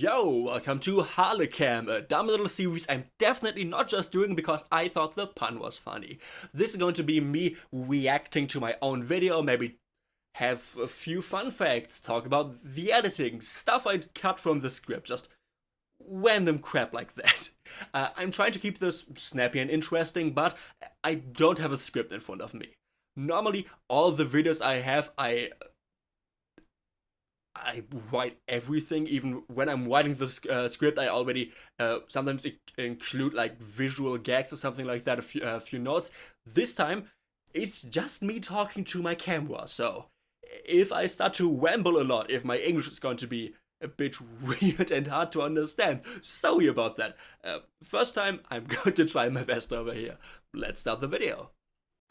Yo, welcome to Harlekam, a dumb little series I'm definitely not just doing because I thought the pun was funny. This is going to be me reacting to my own video, maybe have a few fun facts, talk about the editing, stuff I'd cut from the script, just random crap like that. I'm trying to keep this snappy and interesting, but I don't have a script in front of me. Normally, all the videos I have, I write everything. Even when I'm writing the script, I already sometimes include like visual gags or something like that, a few notes. This time, it's just me talking to my camera, so if I start to ramble a lot, if my English is going to be a bit weird and hard to understand, sorry about that. First time, I'm going to try my best over here. Let's start the video.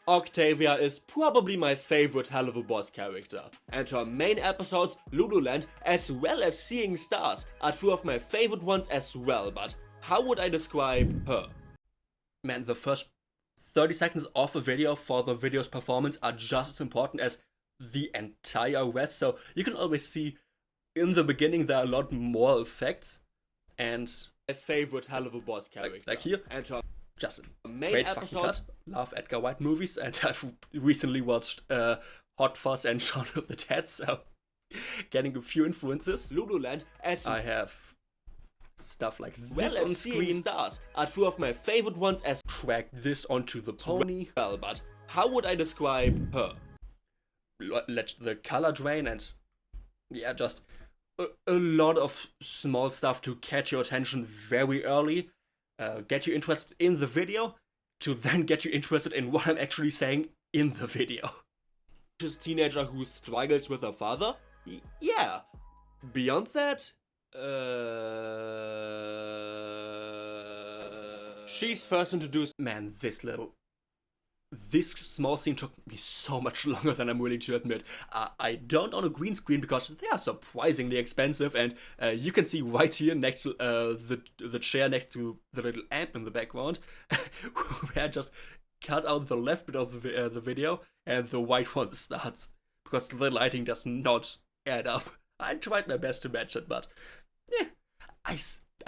Octavia is probably my favorite Hell of a Boss character, and her main episodes, Lululand, as well as Seeing Stars, are two of my favorite ones as well, but how would I describe her? Man, the first 30 seconds of a video for the video's performance are just as important as the entire rest, so you can always see in the beginning there are a lot more effects, and my favorite Hell of a Boss character, like here, and her just a great fucking cut. Love Edgar Wright movies, and I've recently watched Hot Fuzz and Shaun of the Dead, so getting a few influences. Lululand, as I have stuff like this on screen. Stars are two of my favorite ones as track this onto the pony. Well, but how would I describe her? Let the color drain and yeah, just a lot of small stuff to catch your attention very early. Get you interested in the video, to then get you interested in what I'm actually saying in the video. Just teenager who struggles with her father? Yeah. Beyond that, she's first introduced. Man, this small scene took me so much longer than I'm willing to admit. I don't own a green screen because they are surprisingly expensive, and you can see right here next to the chair next to the little amp in the background, where I just cut out the left bit of the video and the white one starts, because the lighting does not add up. I tried my best to match it, but yeah, I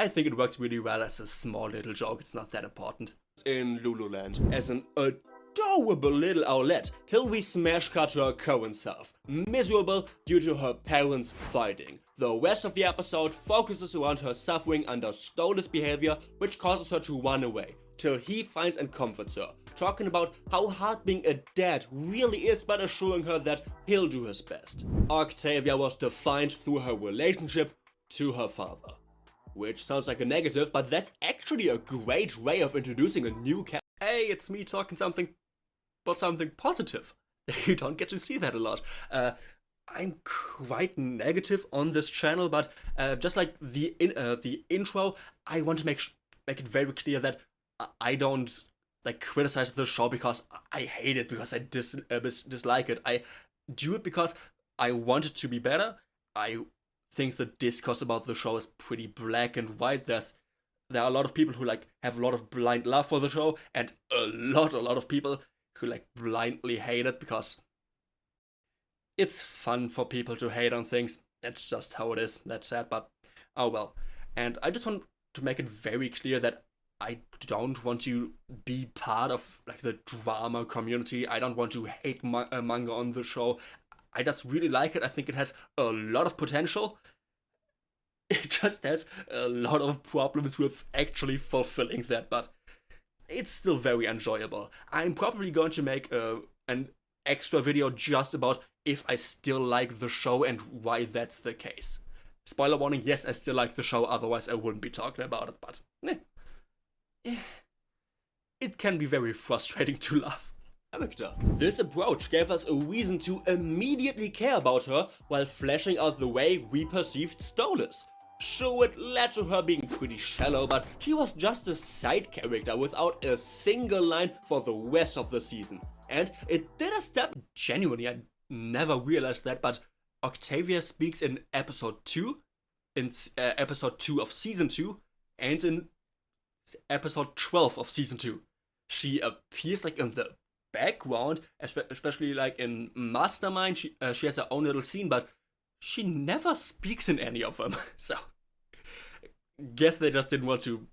think it works really well as a small little joke. It's not that important. In Lululand, as an adorable little owlet, till we smash cut her current self, miserable due to her parents fighting. The rest of the episode focuses around her suffering under Stolas' behavior, which causes her to run away, till he finds and comforts her, talking about how hard being a dad really is, but assuring her that he'll do his best. Octavia was defined through her relationship to her father, which sounds like a negative, but that's actually a great way of introducing a new character. Hey, it's me talking something positive. You don't get to see that a lot. I'm quite negative on this channel, but just like the intro, I want to make it very clear that I don't like criticize the show because I hate it, because I dislike it. I do it because I want it to be better. I think the discourse about the show is pretty black and white. There are a lot of people who like have a lot of blind love for the show, and a lot of people who like blindly hate it because it's fun for people to hate on things. That's just how it is. That's sad, but oh well. And I just want to make it very clear that I don't want to be part of like the drama community. I don't want to hate manga on the show. I just really like it. I think it has a lot of potential. It just has a lot of problems with actually fulfilling that, but it's still very enjoyable. I'm probably going to make an extra video just about if I still like the show and why that's the case. Spoiler warning, yes, I still like the show, otherwise I wouldn't be talking about it, but it can be very frustrating to love. Character. This approach gave us a reason to immediately care about her while fleshing out the way we perceived Stolas. Sure, it led to her being pretty shallow, but she was just a side character without a single line for the rest of the season. And it did a step. Genuinely, I never realized that, but Octavia speaks in episode 2, episode 2 of season 2, and in episode 12 of season 2. She appears like in the background, especially like in Mastermind. She has her own little scene, but she never speaks in any of them. So guess they just didn't want to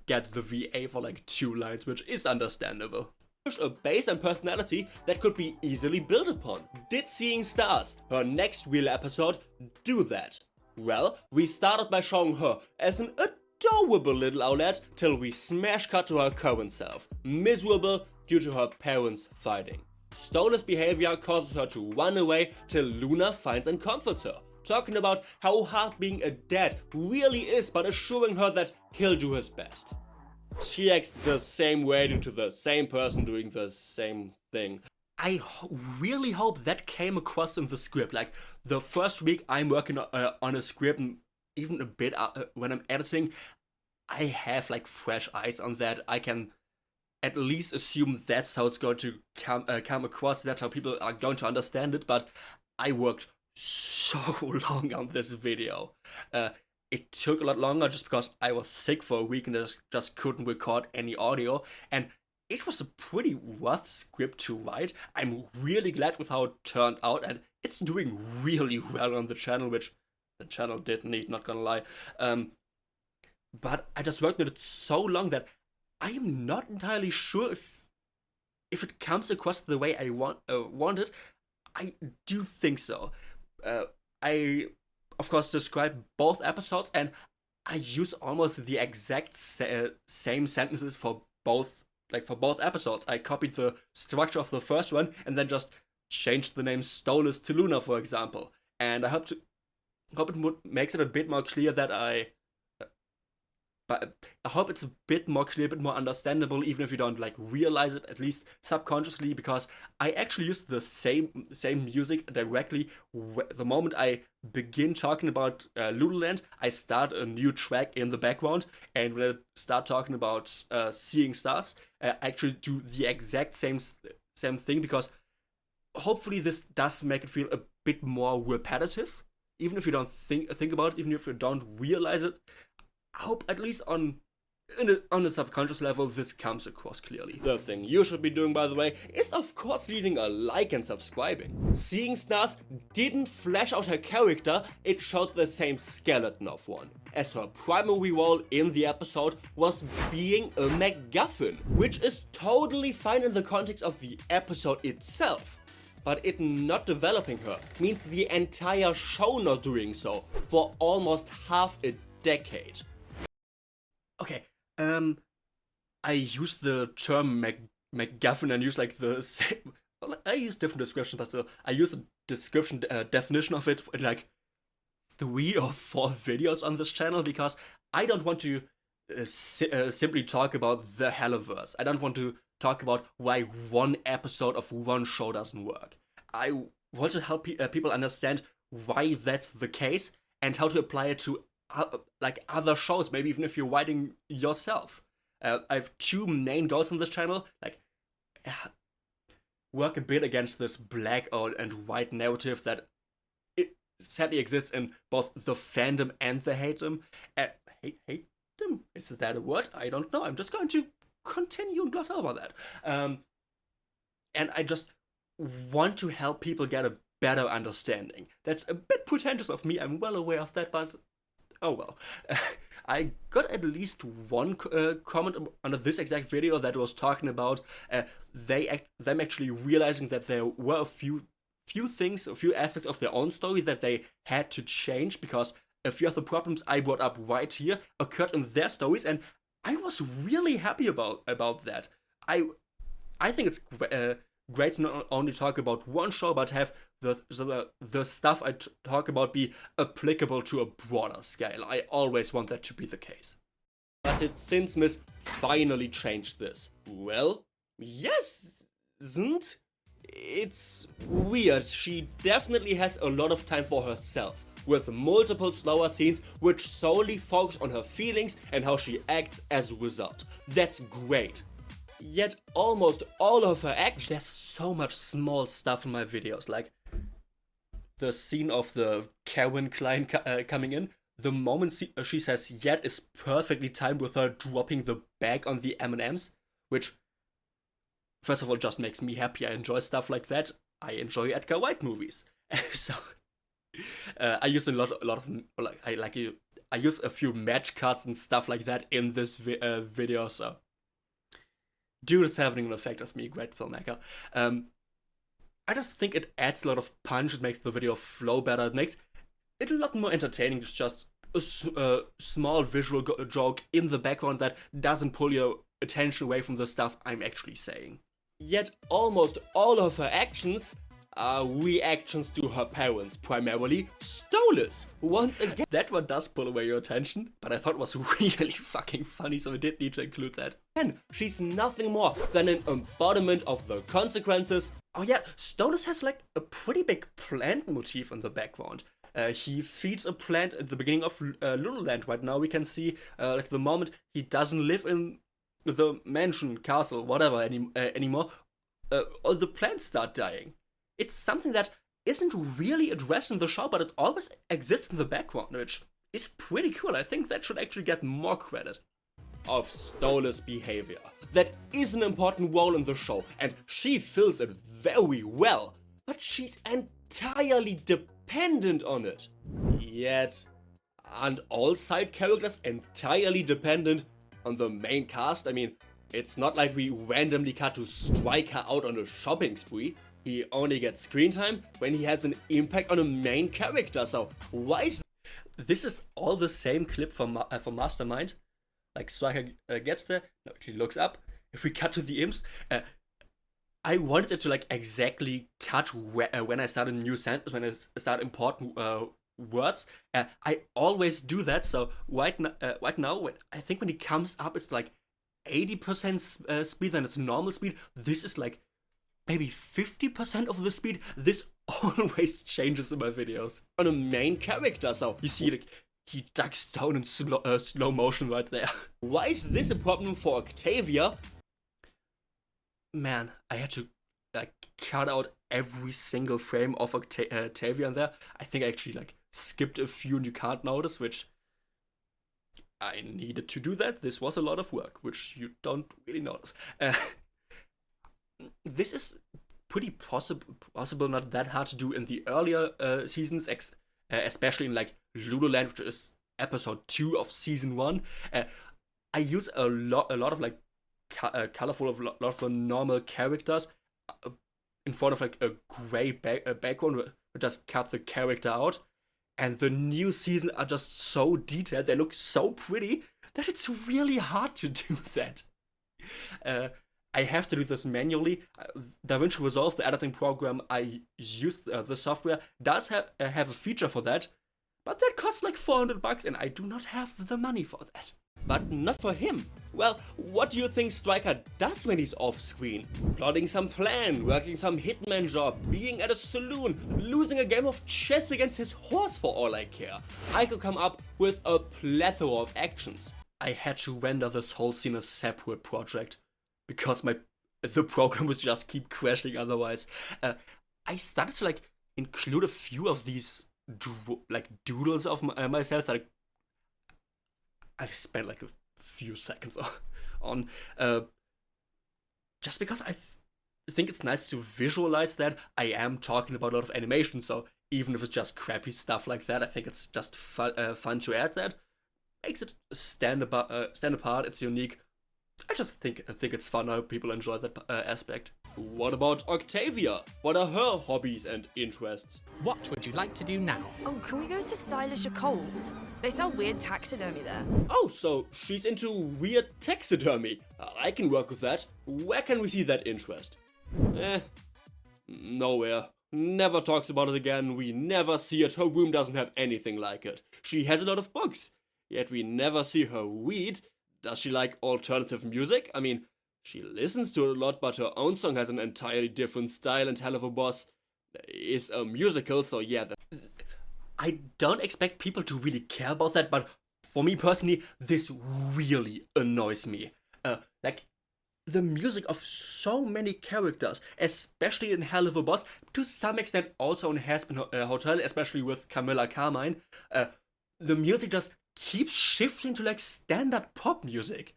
get the VA for like 2 lines, which is understandable. A base and personality that could be easily built upon. Did Seeing Stars, her next real episode, do that? Well, we started by showing her as an adorable little owlet till we smash cut to her current self, miserable due to her parents fighting. Stola's behavior causes her to run away till Luna finds and comforts her, talking about how hard being a dad really is, but assuring her that he'll do his best. She acts the same way due to the same person doing the same thing. I really hope that came across in the script. Like, the first week I'm working on a script, and even a bit when I'm editing, I have like fresh eyes on that. I can at least assume that's how it's going to come across. That's how people are going to understand it. But I worked so long on this video. It took a lot longer just because I was sick for a week and just couldn't record any audio. And it was a pretty rough script to write. I'm really glad with how it turned out, and it's doing really well on the channel, which the channel did need, not gonna lie. But I just worked with it so long that I'm not entirely sure if it comes across the way I want it. I do think so. I, of course, describe both episodes, and I use almost the exact same sentences for both episodes. I copied the structure of the first one and then just changed the name Stolas to Luna, for example. And I hope it makes it a bit more clear that but I hope it's a bit more clear, a bit more understandable, even if you don't like realize it, at least subconsciously, because I actually use the same music directly. The moment I begin talking about Ludoland, I start a new track in the background, and when I start talking about Seeing Stars, I actually do the exact same thing, because hopefully this does make it feel a bit more repetitive, even if you don't think about it, even if you don't realize it. I hope at least on a subconscious level this comes across clearly. The thing you should be doing, by the way, is of course leaving a like and subscribing. Seeing Stars didn't flesh out her character, it showed the same skeleton of one, as her primary role in the episode was being a MacGuffin, which is totally fine in the context of the episode itself. But it not developing her means the entire show not doing so for almost half a decade. Okay, I use the term MacGuffin and use like the same. I use different descriptions, but still, I use a description definition of it in like 3 or 4 videos on this channel, because I don't want to simply talk about the Helliverse. I don't want to talk about why one episode of one show doesn't work. I want to help people understand why that's the case and how to apply it to like other shows, maybe even if you're writing yourself. I have 2 main goals on this channel, like work a bit against this black and white narrative that it sadly exists in both the fandom and the hateum. Hate them? Is that a word? I don't know. I'm just going to continue and gloss over that. And I just want to help people get a better understanding. That's a bit pretentious of me, I'm well aware of that, but oh well. I got at least one comment under this exact video that was talking about them actually realizing that there were a few things, a few aspects of their own story that they had to change, because a few of the problems I brought up right here occurred in their stories, and I was really happy about that. I think it's great to not only talk about one show, but have the stuff I talk about be applicable to a broader scale. I always want that to be the case. But did Sin Smith finally change this? Well, yes, isn't? It's weird. She definitely has a lot of time for herself, with multiple slower scenes which solely focus on her feelings and how she acts as a result. That's great. Yet almost all of her actions, there's so much small stuff in my videos, like the scene of the Karen client coming in. The moment she says yet is perfectly timed with her dropping the bag on the M&Ms, which first of all just makes me happy. I enjoy stuff like that. I enjoy Edgar Wright movies. So I use a lot of I use a few match cuts and stuff like that in this video, so dude is having an effect of me, great filmmaker. I just think it adds a lot of punch, it makes the video flow better, it makes it a lot more entertaining. It's just a small visual joke in the background that doesn't pull your attention away from the stuff I'm actually saying. Yet almost all of her actions are reactions to her parents, primarily Stolas. Once again, that one does pull away your attention, but I thought it was really fucking funny, so I did need to include that. And she's nothing more than an embodiment of the consequences. Oh yeah, Stolas has like a pretty big plant motif in the background. He feeds a plant at the beginning of Little Land. Right now we can see like the moment he doesn't live in the mansion, castle, whatever anymore, all the plants start dying. It's something that isn't really addressed in the show, but it always exists in the background, which is pretty cool. I think that should actually get more credit. Of Stola's behavior. That is an important role in the show, and she fills it very well, but she's entirely dependent on it. Yet, aren't all side characters entirely dependent on the main cast? I mean, it's not like we randomly cut to strike her out on a shopping spree. He only gets screen time when he has an impact on a main character, so why is this is all the same clip from Mastermind. Like, Striker gets there, no, he looks up. If we cut to the imps, I wanted it to like exactly cut when I start a new sentence, when I start important words. I always do that, so right now, I think when he comes up, it's like 80% speed, then it's normal speed. This is like maybe 50% of the speed. This always changes in my videos on a main character, so you see like he ducks down in slow motion right there. Why is this a problem for Octavia? Man, I had to like cut out every single frame of Octavia in there. I think I actually like skipped a few and you can't notice, which I needed to do that. This was a lot of work, which you don't really notice. This is pretty possible, not that hard to do in the earlier seasons, especially in like Ludoland, which is episode 2 of season 1. I use a lot of like colorful of lot of the normal characters in front of like a gray background. We just cut the character out, and the new season are just so detailed. They look so pretty that it's really hard to do that. I have to do this manually. DaVinci Resolve, the editing program I use, the software, does have a feature for that, but that costs like $400 and I do not have the money for that. But not for him. Well, what do you think Striker does when he's off screen? Plotting some plan, working some hitman job, being at a saloon, losing a game of chess against his horse for all I care. I could come up with a plethora of actions. I had to render this whole scene a separate project, because the program would just keep crashing otherwise. I started to like include a few of these doodles of myself that I spent like a few seconds on, just because I think it's nice to visualize that I am talking about a lot of animation. So even if it's just crappy stuff like that, I think it's just fun to add that. Makes it stand apart. It's unique. I just think it's fun. I hope people enjoy that aspect. What about Octavia? What are her hobbies and interests? What would you like to do now? Oh, can we go to Stylish Coles? They sell weird taxidermy there. Oh, so she's into weird taxidermy. I can work with that. Where can we see that interest? Nowhere. Never talks about it again. We never see it. Her room doesn't have anything like it. She has a lot of books, yet we never see her read. Does she like alternative music? I mean, she listens to it a lot, but her own song has an entirely different style, and Hell of a Boss is a musical, so yeah. I don't expect people to really care about that, but for me personally, this really annoys me. Like, the music of so many characters, especially in Hell of a Boss, to some extent also in Hazbin Hotel, especially with Camilla Carmine, the music just keeps shifting to like standard pop music.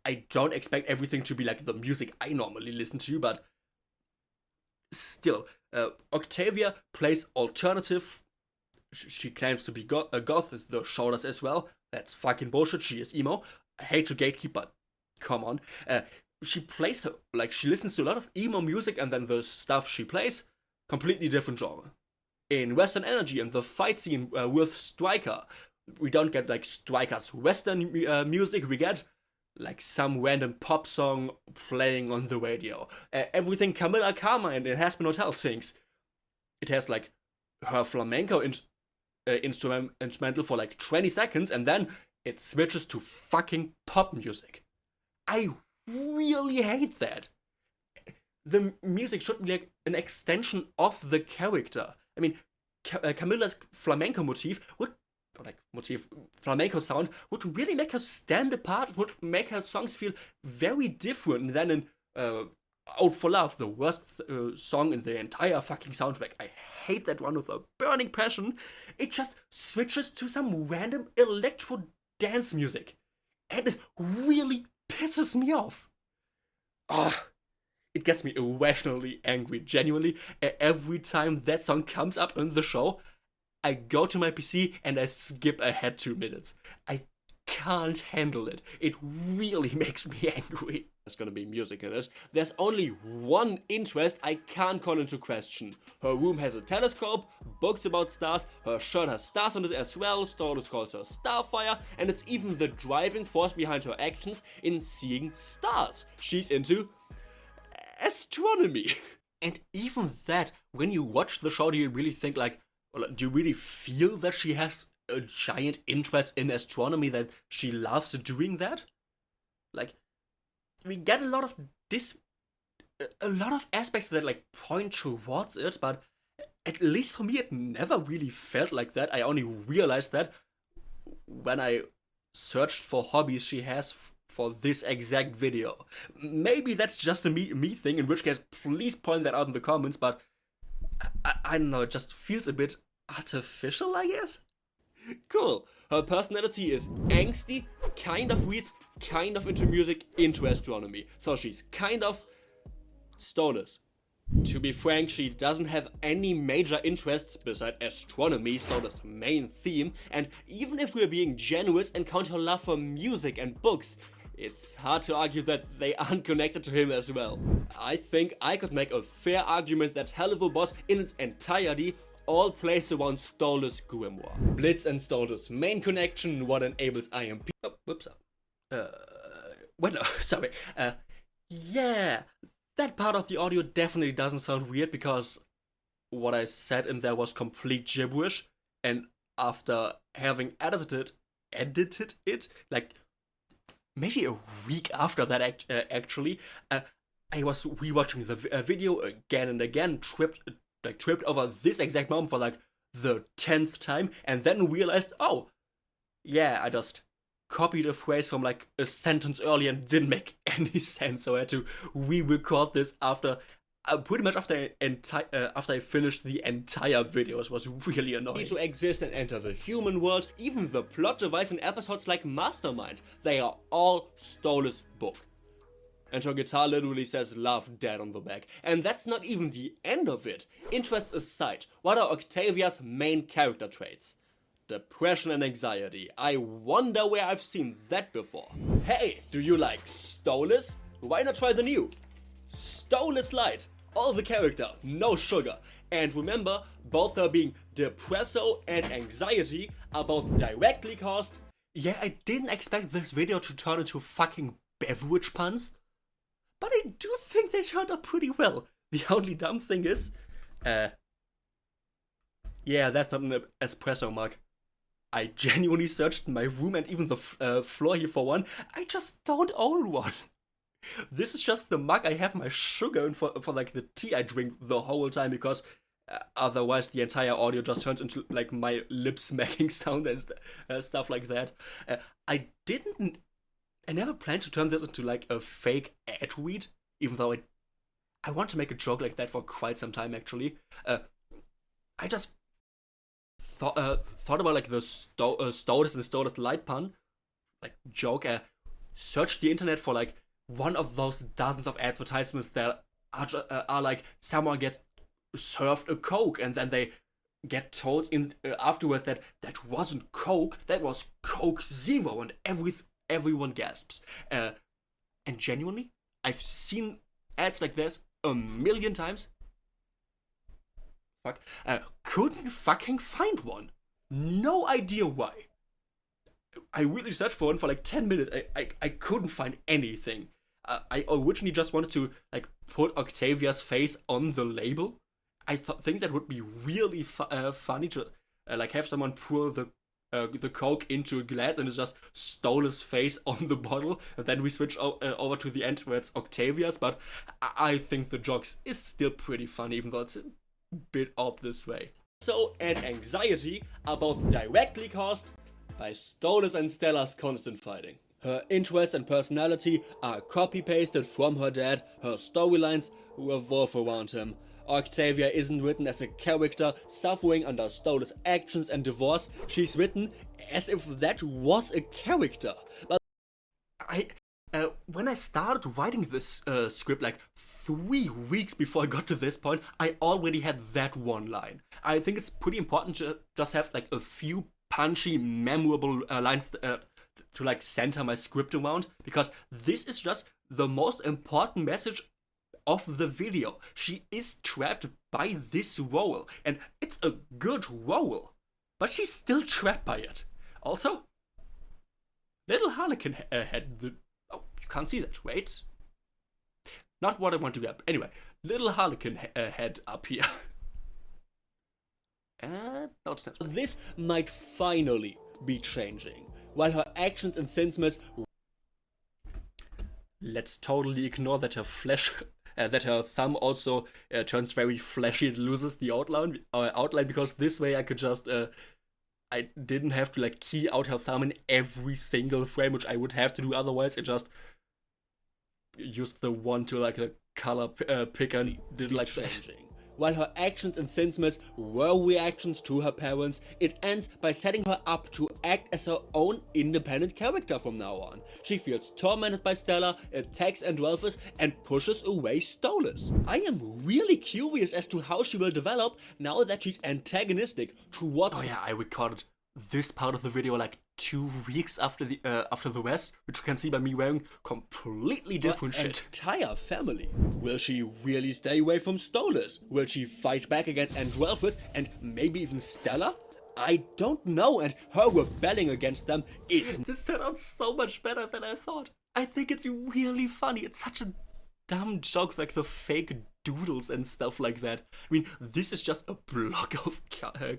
I don't expect everything to be like the music I normally listen to, but still, Octavia plays alternative she claims to be a goth with the shoulders as well. That's fucking bullshit. She is emo. I hate to gatekeep, but come on. She plays her, like, she listens to a lot of emo music, and then the stuff she plays, completely different genre. In Western Energy and the fight scene with Stryker, we don't get like Stryker's Western music, we get like some random pop song playing on the radio. Everything Camila Karma in Hazbin Hotel sings. It has like her flamenco instrumental for like 20 seconds, and then it switches to fucking pop music. I really hate that. The music should be like an extension of the character. I mean, Camilla's flamenco flamenco sound would really make her stand apart. It would make her songs feel very different than in Out for Love, the worst song in the entire fucking soundtrack. I hate that one with a burning passion. It just switches to some random electro dance music, and it really pisses me off. It gets me irrationally angry, genuinely. Every time that song comes up in the show, I go to my PC and I skip ahead 2 minutes. I can't handle it. It really makes me angry. There's gonna be music in it. There's only one interest I can't call into question. Her room has a telescope, books about stars, her shirt has stars on it as well, Stardust calls her Starfire, and it's even the driving force behind her actions in seeing stars. She's into astronomy. And even that, when you watch the show, do you really think like, do you really feel that she has a giant interest in astronomy, that she loves doing that? Like, we get a lot of aspects that like point towards it, but at least for me it never really felt like that. I only realized that when I searched for hobbies she has for this exact video. Maybe that's just a me thing, in which case please point that out in the comments, but I don't know, it just feels a bit artificial, I guess? Cool. Her personality is angsty, kind of reads, kind of into music, into astronomy. So she's kind of stoners. To be frank, she doesn't have any major interests beside astronomy, Stoner's main theme, and even if we're being generous and count her love for music and books, it's hard to argue that they aren't connected to him as well. I think I could make a fair argument that Hell of a Boss in its entirety all plays around Stolas' grimoire. Blitz and Stolas' main connection, what enables IMP. Oh, whoops. Wait, no, sorry. Yeah, that part of the audio definitely doesn't sound weird because what I said in there was complete gibberish, and after having edited it, like maybe a week after that actually, I was rewatching the video again and again, tripped over this exact moment for like the 10th time, and then realized, oh, yeah, I just copied a phrase from like a sentence earlier and didn't make any sense, so I had to re-record this after pretty much after I finished the entire video. It was really annoying. To exist and enter the human world, even the plot device in episodes like Mastermind, they are all Stolas' book. And her guitar literally says "Love Dead" on the back. And that's not even the end of it. Interests aside, what are Octavia's main character traits? Depression and anxiety. I wonder where I've seen that before. Hey, do you like Stolas? Why not try the new Stolas Light? All the character, no sugar. And remember, both her being depresso and anxiety are both directly caused. Yeah, I didn't expect this video to turn into fucking beverage puns, but I do think they turned out pretty well. The only dumb thing is, yeah, that's not an espresso mug. I genuinely searched my room and even the floor here for one. I just don't own one. This is just the mug I have my sugar in for like the tea I drink the whole time, because otherwise the entire audio just turns into like my lip smacking sound and stuff like that. I never planned to turn this into like a fake ad read, even though I want to make a joke like that for quite some time actually. I just thought about like the Stolas and Stolas Light pun like joke. Searched the internet for like one of those dozens of advertisements that are like someone gets served a Coke and then they get told in afterwards that that wasn't Coke, that was Coke Zero, and everyone gasps. And genuinely, I've seen ads like this a million times. Fuck. Couldn't fucking find one. No idea why. I really searched for one for like 10 minutes. I couldn't find anything. I originally just wanted to like put Octavia's face on the label. I think that would be really funny to like have someone pour the Coke into a glass and it's just Stole's face on the bottle, and then we switch over to the end where it's Octavia's. But I think the jokes is still pretty funny, even though it's a bit off this way. So, an anxiety are both directly caused by Stole's and Stella's constant fighting. Her interests and personality are copy-pasted from her dad, her storylines revolve around him. Octavia isn't written as a character suffering under Stole's actions and divorce, she's written as if that was a character. But when I started writing this script like 3 weeks before I got to this point, I already had that one line. I think it's pretty important to just have like a few punchy, memorable lines to like center my script around, because this is just the most important message of the video. She is trapped by this role, and it's a good role, but she's still trapped by it. Also, little Harlekin had the... Oh, you can't see that. Wait. Not what I want to get. Anyway, little Harlekin head up here. No, it's not. This might finally be changing. While her actions and sins let's totally ignore that her flesh... that her thumb also turns very fleshy and loses the outline, because this way I could just I didn't have to like key out her thumb in every single frame, which I would have to do otherwise. I just used the one to like a color picker and did like that. While her actions in Sinsmith were reactions to her parents, it ends by setting her up to act as her own independent character from now on. She feels tormented by Stella, attacks Androlphus, and pushes away Stolas. I am really curious as to how she will develop now that she's antagonistic towards... Oh yeah, I recorded this part of the video like 2 weeks after the rest, which you can see by me wearing completely different shit. Entire family. Will she really stay away from Stolas? Will she fight back against Androlphus and maybe even Stella? I don't know, and her rebelling against them is... This turned out so much better than I thought. I think it's really funny. It's such a dumb joke, like the fake doodles and stuff like that. I mean, this is just a block of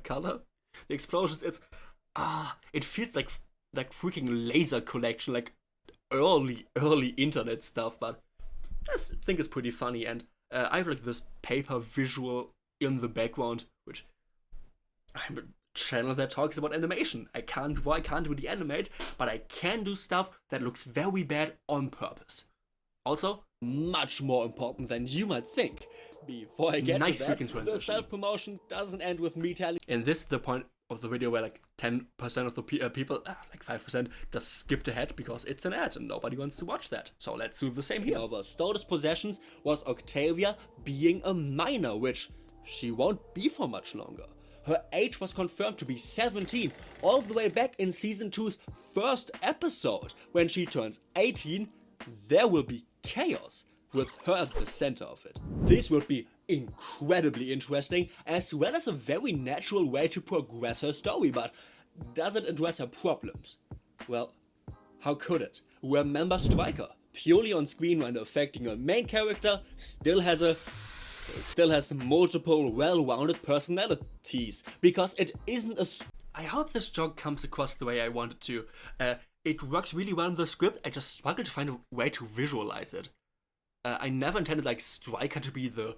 color. The explosions, it's... it feels like freaking laser collection, like early internet stuff, but I think it's pretty funny. And I have like this paper visual in the background, which I'm a channel that talks about animation. I can't really animate, but I can do stuff that looks very bad on purpose. Also, much more important than you might think. Before I get to that, the self-promotion doesn't end with me telling... And this is the point of the video where like 10% of the people, like 5%, just skipped ahead because it's an ad and nobody wants to watch that. So let's do the same here. Over Stolas' possessions was Octavia being a minor, which she won't be for much longer. Her age was confirmed to be 17, all the way back in Season 2's first episode. When she turns 18, there will be chaos, with her at the center of it. This would be incredibly interesting, as well as a very natural way to progress her story, but does it address her problems? Well, how could it? Remember Striker, purely on screen when affecting a main character, still has multiple well-rounded personalities, because it isn't a... I hope this joke comes across the way I want it to. It works really well in the script, I just struggle to find a way to visualize it. I never intended like Striker to be the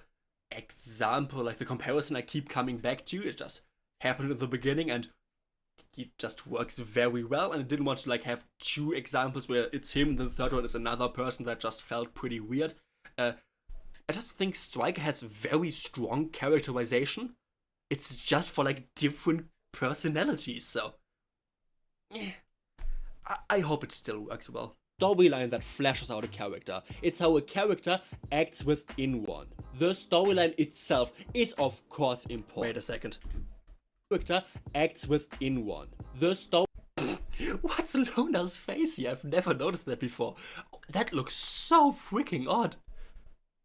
example, like the comparison I keep coming back to. It just happened at the beginning and it just works very well, and I didn't want to like have 2 examples where it's him and the third one is another person. That just felt pretty weird. I just think Striker has very strong characterization. It's just for like different personalities, so I hope it still works well. Storyline that flashes out a character. It's how a character acts within one. The storyline itself is of course important. Wait a second. character acts within one. The story. What's Luna's face here? I've never noticed that before. That looks so freaking odd.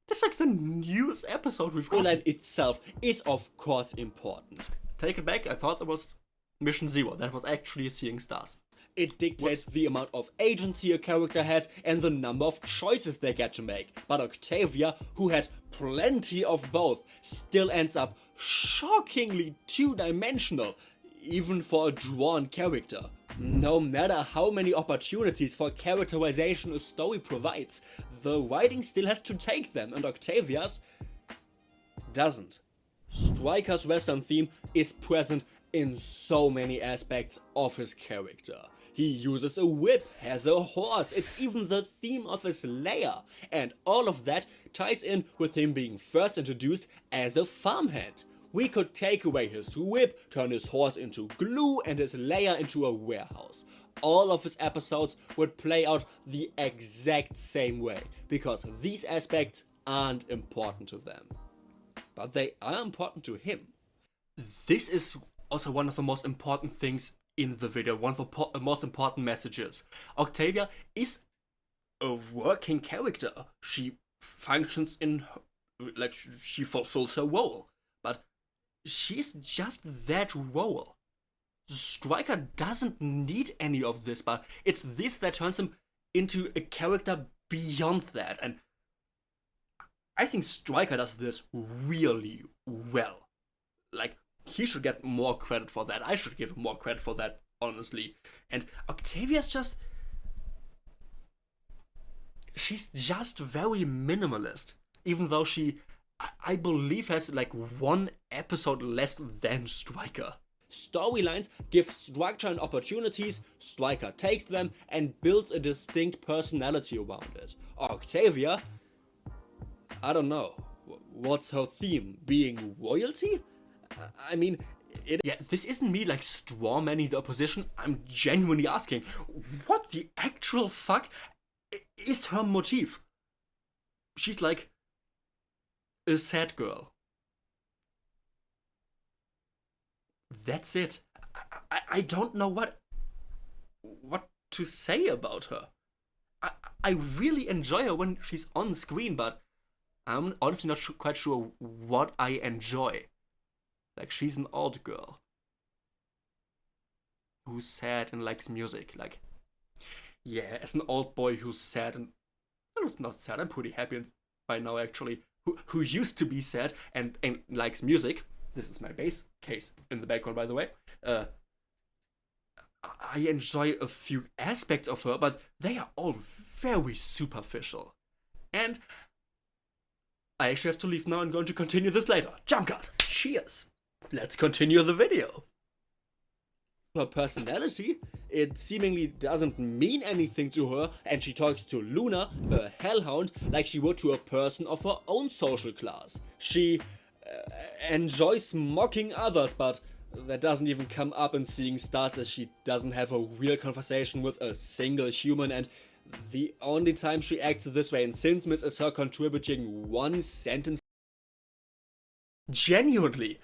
That's like the newest episode we've got. The storyline itself is of course important. Take it back, I thought that was Mission Zero. That was actually Seeing Stars. It dictates the amount of agency a character has and the number of choices they get to make. But Octavia, who had plenty of both, still ends up shockingly two-dimensional, even for a drawn character. No matter how many opportunities for characterization a story provides, the writing still has to take them, and Octavia's doesn't. Stryker's Western theme is present in so many aspects of his character. He uses a whip, has a horse, it's even the theme of his lair, and all of that ties in with him being first introduced as a farmhand. We could take away his whip, turn his horse into glue and his lair into a warehouse. All of his episodes would play out the exact same way, because these aspects aren't important to them. But they are important to him. This is also one of the most important things in the video, one of the most important messages. Octavia is a working character. She functions in, like, she fulfills her role. But she's just that role. Stryker doesn't need any of this, but it's this that turns him into a character beyond that. And I think Stryker does this really well. Like, he should get more credit for that. I should give him more credit for that, honestly. And Octavia's just... she's just very minimalist. Even though she, I believe, has like one episode less than Stryker. Storylines give structure and opportunities, Stryker takes them and builds a distinct personality around it. Octavia, I don't know, what's her theme? Being royalty? I mean, yeah, this isn't me like strawmanning the opposition. I'm genuinely asking, what the actual fuck is her motif? She's like a sad girl. That's it. I don't know what to say about her. I really enjoy her when she's on screen, but I'm honestly not quite sure what I enjoy. Like, she's an old girl who's sad and likes music. Like, yeah, as an old boy who's sad and... well, not sad, I'm pretty happy by now, actually. Who used to be sad and likes music. This is my bass case in the background, by the way. I enjoy a few aspects of her, but they are all very superficial. And I actually have to leave now. I'm going to continue this later. Jump cut. Cheers. Let's continue the video. Her personality, it seemingly doesn't mean anything to her, and she talks to Luna, a hellhound, like she would to a person of her own social class. She enjoys mocking others, but that doesn't even come up in Seeing Stars, as she doesn't have a real conversation with a single human, and the only time she acts this way in Sinsmith is her contributing one sentence. Genuinely,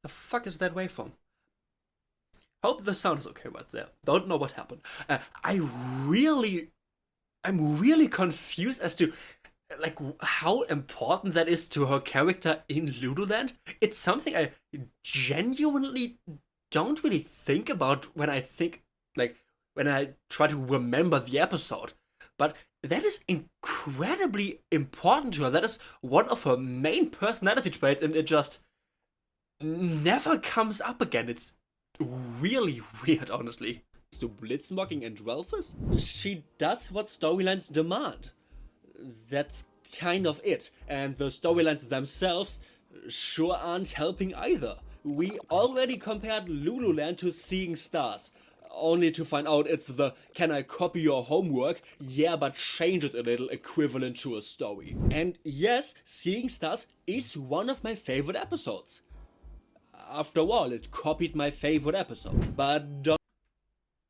the fuck is that waveform? Hope the sound is okay right there. Don't know what happened. I'm really confused as to like how important that is to her character in Ludoland. It's something I genuinely don't really think about when I try to remember the episode. But that is incredibly important to her. That is one of her main personality traits, and it just never comes up again. It's really weird, honestly. To Blitzmocking and Ralphus, she does what storylines demand. That's kind of it. And the storylines themselves sure aren't helping either. We already compared Lululand to Seeing Stars, only to find out it's the "can I copy your homework? Yeah, but change it a little" equivalent to a story. And yes, Seeing Stars is one of my favorite episodes. After all, it copied my favorite episode. But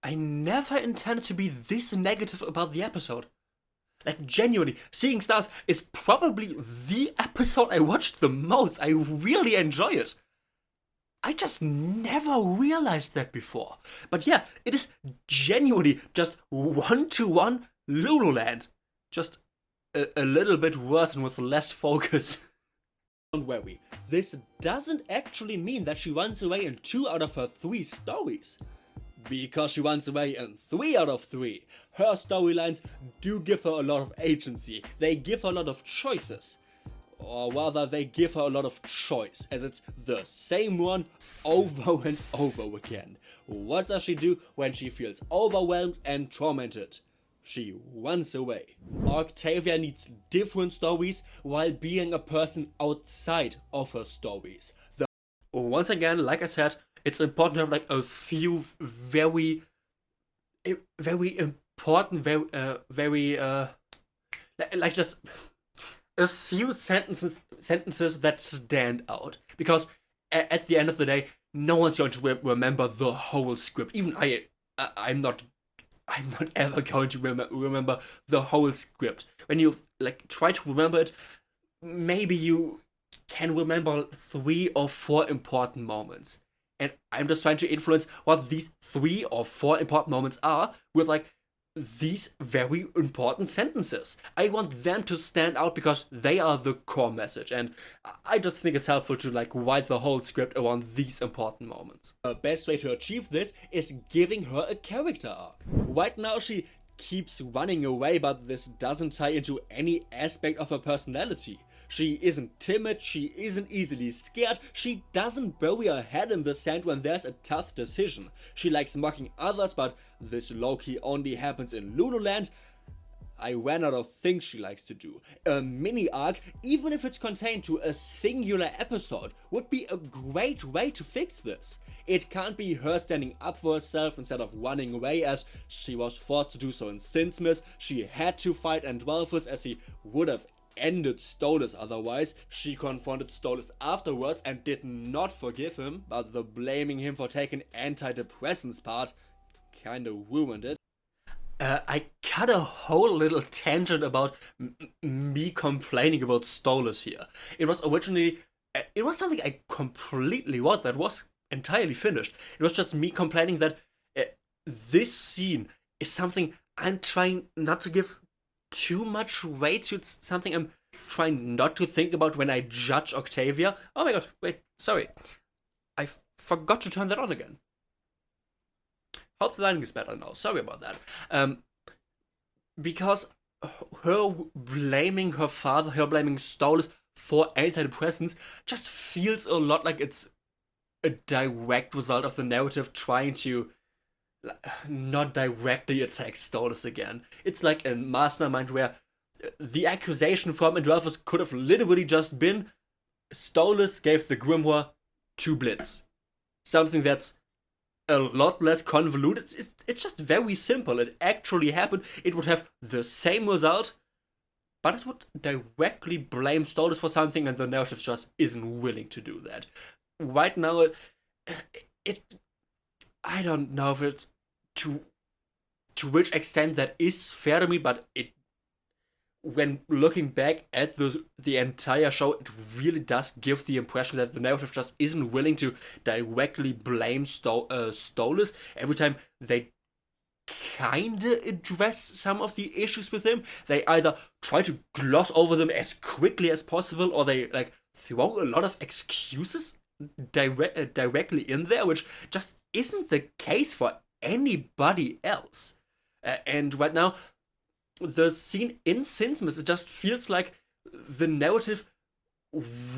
I never intended to be this negative about the episode. Like, genuinely, Seeing Stars is probably the episode I watched the most. I really enjoy it. I just never realized that before. But yeah, it is genuinely just one-to-one Lululand. Just a little bit worse and with less focus. Don't worry, this doesn't actually mean that she runs away in 2 out of her 3 stories. Because she runs away in 3 out of 3. Her storylines do give her a lot of agency. They give her a lot of choices. Or rather, they give her a lot of choice, as it's the same one over and over again. What does she do when she feels overwhelmed and tormented? She runs away. Octavia needs different stories while being a person outside of her stories. Once again, like I said, it's important to have like a few very important, like just a few sentences that stand out, because at the end of the day, no one's going to remember the whole script. Even I'm not ever going to remember the whole script. When you like try to remember it, maybe you can remember 3 or 4 important moments. And I'm just trying to influence what these 3 or 4 important moments are with like these very important sentences. I want them to stand out because they are the core message, and I just think it's helpful to like write the whole script around these important moments. The best way to achieve this is giving her a character arc. Right now she keeps running away, but this doesn't tie into any aspect of her personality. She isn't timid, she isn't easily scared, she doesn't bury her head in the sand when there's a tough decision. She likes mocking others, but this low-key only happens in Lululand. I ran out of things she likes to do. A mini arc, even if it's contained to a singular episode, would be a great way to fix this. It can't be her standing up for herself instead of running away, as she was forced to do so in Sinsmith. She had to fight Androlphus, as he would have ended Stolas otherwise. She confronted Stolas afterwards and did not forgive him, but the blaming him for taking antidepressants part kinda ruined it. I cut a whole little tangent about me complaining about Stolas here. It was originally, it was something I completely wrote that was entirely finished. It was just me complaining that this scene is something I'm trying not to give too much weight to. It's something I'm trying not to think about when I judge Octavia. Oh my god, wait, sorry. I forgot to turn that on again. Hope the lighting is better now, sorry about that. Because her blaming her father, her blaming Stolas for antidepressants just feels a lot like it's a direct result of the narrative trying to not directly attack Stolas again. It's like a mastermind where the accusation from Androlphus could have literally just been Stolas gave the grimoire to Blitz. Something that's a lot less convoluted. It's just very simple. It actually happened. It would have the same result, but it would directly blame Stolas for something, and the narrative just isn't willing to do that. Right now, I don't know if it's to which extent that is fair to me, but when looking back at the entire show, it really does give the impression that the narrative just isn't willing to directly blame Stolas. Every time they kinda address some of the issues with him, they either try to gloss over them as quickly as possible, or they like throw a lot of excuses directly in there, which just isn't the case for anybody else. And right now, the scene in Sinsmith, it just feels like the narrative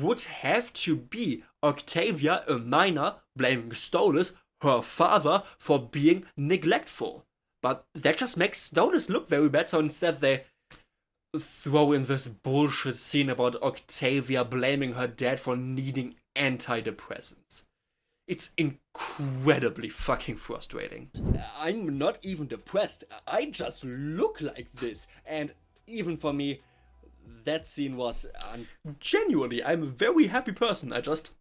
would have to be Octavia, a minor, blaming Stolas, her father, for being neglectful. But that just makes Stolas look very bad, so instead they throw in this bullshit scene about Octavia blaming her dad for needing antidepressants. It's incredibly fucking frustrating. I'm not even depressed. I just look like this. And even for me, that scene was genuinely, I'm a very happy person. I just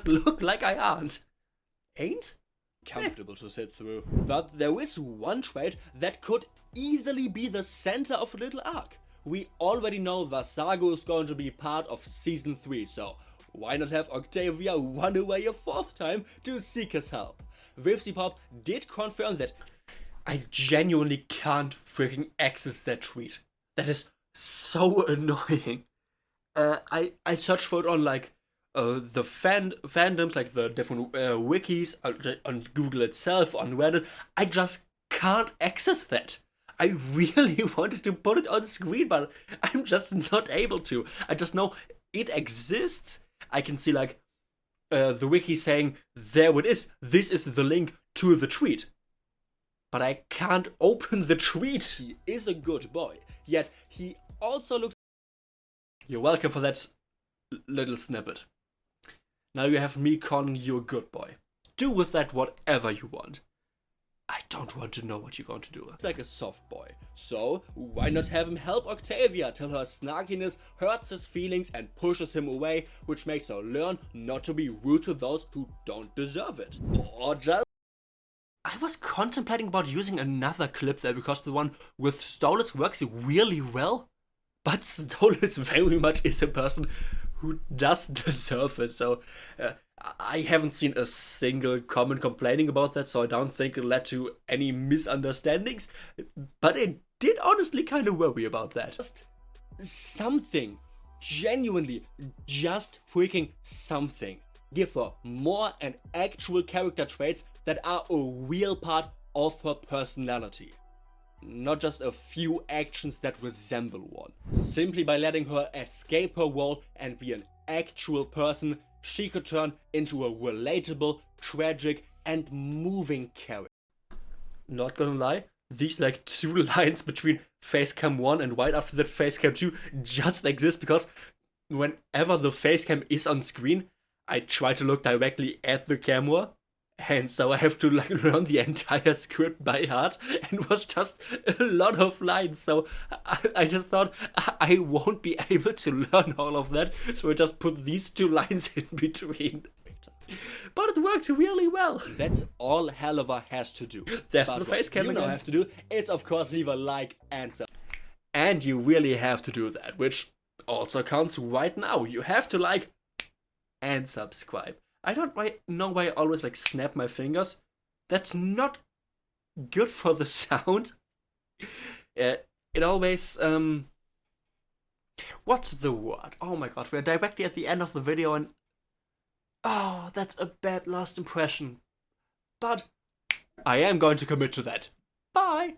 look like I aren't. Ain't? Comfortable to sit through. But there is one trait that could easily be the center of a little arc. We already know Vasago is going to be part of season 3, so why not have Octavia run away a fourth time to seek his help? Pop did confirm that I genuinely can't freaking access that tweet. That is so annoying. I searched for it on like the fandoms, like the different wikis, on Google itself, on Reddit. I just can't access that. I really wanted to put it on screen, but I'm just not able to. I just know it exists. I can see like the wiki saying, there it is. This is the link to the tweet. But I can't open the tweet. He is a good boy, yet he also looks... You're welcome for that little snippet. Now you have me calling you a good boy. Do with that whatever you want. I don't want to know what you're going to do. It's like a soft boy. So, why not have him help Octavia till her snarkiness hurts his feelings and pushes him away, which makes her learn not to be rude to those who don't deserve it. Or just... I was contemplating about using another clip there because the one with Stolas works really well. But Stolas very much is a person who does deserve it. So I haven't seen a single comment complaining about that, so I don't think it led to any misunderstandings. But it did honestly kind of worry about that. Just something. Genuinely, just freaking something. Give her more and actual character traits that are a real part of her personality. Not just a few actions that resemble one. Simply by letting her escape her role and be an actual person, she could turn into a relatable, tragic, and moving character. Not gonna lie, these like 2 lines between facecam 1 and right after that facecam 2 just exist because whenever the facecam is on screen, I try to look directly at the camera, and so I have to like learn the entire script by heart, and it was just a lot of lines, so I just thought I won't be able to learn all of that, so I just put these 2 lines in between. But it works really well. That's all Helliver has to do. That's the face cam. What you now have to do is of course leave a like and sub. And you really have to do that, which also counts right now. You have to like and subscribe. I don't know why I always like snap my fingers. That's not good for the sound. It always what's the word? Oh my god, we're directly at the end of the video and oh, that's a bad last impression. But I am going to commit to that. Bye!